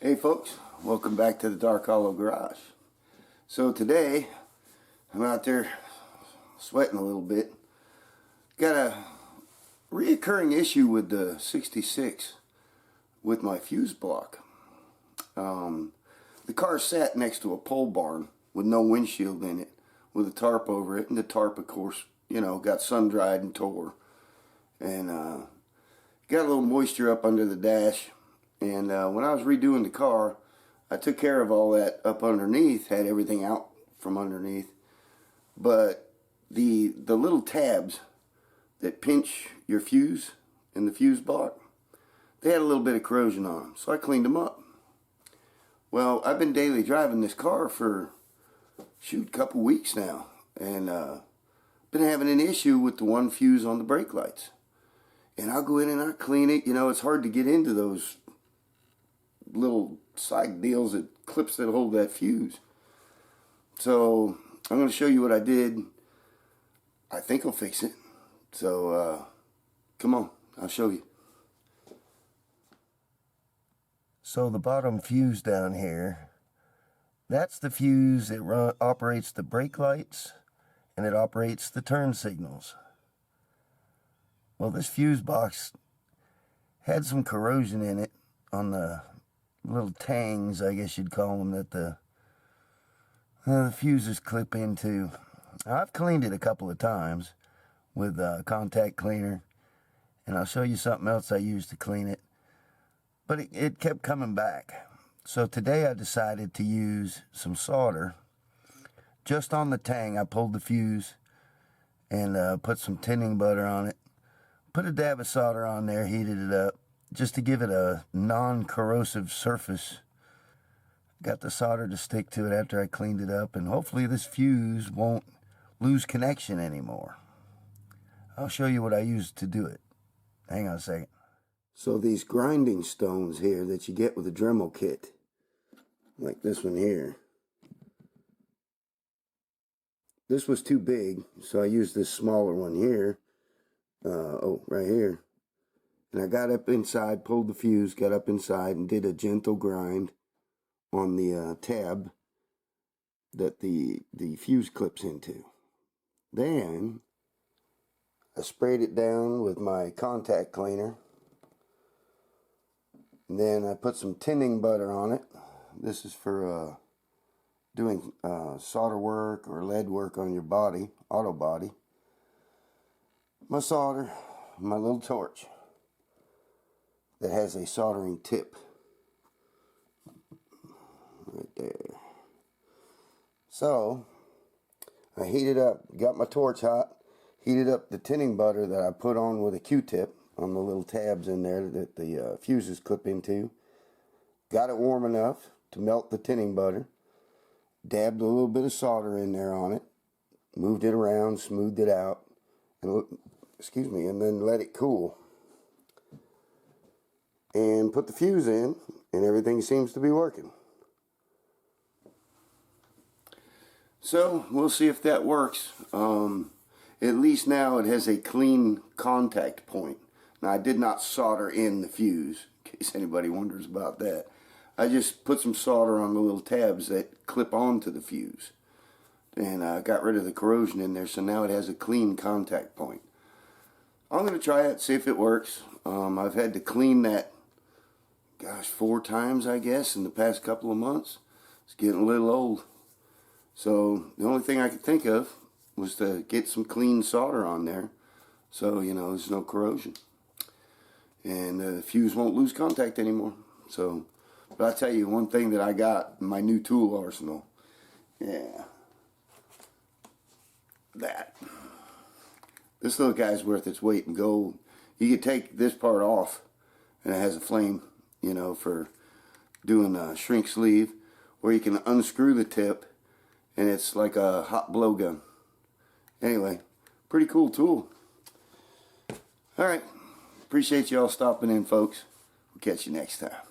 Hey folks, welcome back to the Dark Hollow Garage. So today, I'm out there sweating a little bit. Got a reoccurring issue with the 66 with my fuse block. The car sat next to a pole barn with no windshield in it, with a tarp over it, and the tarp, of course, got sun-dried and tore. And got a little moisture up under the dash. And when I was redoing the car, I took care of all that up underneath, had everything out from underneath. But the little tabs that pinch your fuse in the fuse block, they had a little bit of corrosion on them, so I cleaned them up. Well, I've been daily driving this car for, a couple weeks now, and been having an issue with the one fuse on the brake lights. And I'll go in and I'll clean it. It's hard to get into those little side deals, that clips that hold that fuse. So I'm going to show you what I did. I think I'll fix it. So come on, I'll show you. So the bottom fuse down here, that's the fuse that operates the brake lights, and it operates the turn signals. Well, this fuse box had some corrosion in it on the little tangs, I guess you'd call them, that the fuses clip into. I've cleaned it a couple of times with a contact cleaner, and I'll show you something else I used to clean it, but it kept coming back. So today I decided to use some solder just on the tang. I pulled the fuse and put some tinning butter on it, put a dab of solder on there, heated it up just to give it a non-corrosive surface. Got the solder to stick to it after I cleaned it up, and hopefully this fuse won't lose connection anymore. I'll show you what I used to do it. Hang on a second. So these grinding stones here that you get with a Dremel kit, like this one here, this was too big, so I used this smaller one here. Right here. And I got up inside, pulled the fuse, got up inside, and did a gentle grind on the tab that the fuse clips into. Then I sprayed it down with my contact cleaner. And then I put some tinning butter on it. This is for doing solder work or lead work on your body, auto body. My solder, my little torch that has a soldering tip right there. So I heated up, got my torch hot, heated up the tinning butter that I put on with a Q-tip on the little tabs in there that the fuses clip into. Got it warm enough to melt the tinning butter, dabbed a little bit of solder in there on it, moved it around, smoothed it out, and and then let it cool. And put the fuse in, and everything seems to be working. So we'll see if that works. At least now it has a clean contact point. Now I did not solder in the fuse, in case anybody wonders about that. I just put some solder on the little tabs that clip onto the fuse, and got rid of the corrosion in there, so now it has a clean contact point. I'm going to try it, see if it works. I've had to clean that, 4 times, I guess, in the past couple of months. It's getting a little old. So the only thing I could think of was to get some clean solder on there, so there's no corrosion, and the fuse won't lose contact anymore. So, but I'll tell you one thing that I got in my new tool arsenal. Yeah, that. This little guy's worth its weight in gold. You could take this part off, and it has a flame, for doing a shrink sleeve, or you can unscrew the tip, and it's like a hot blow gun. Anyway, pretty cool tool. Alright, appreciate y'all stopping in, folks. We'll catch you next time.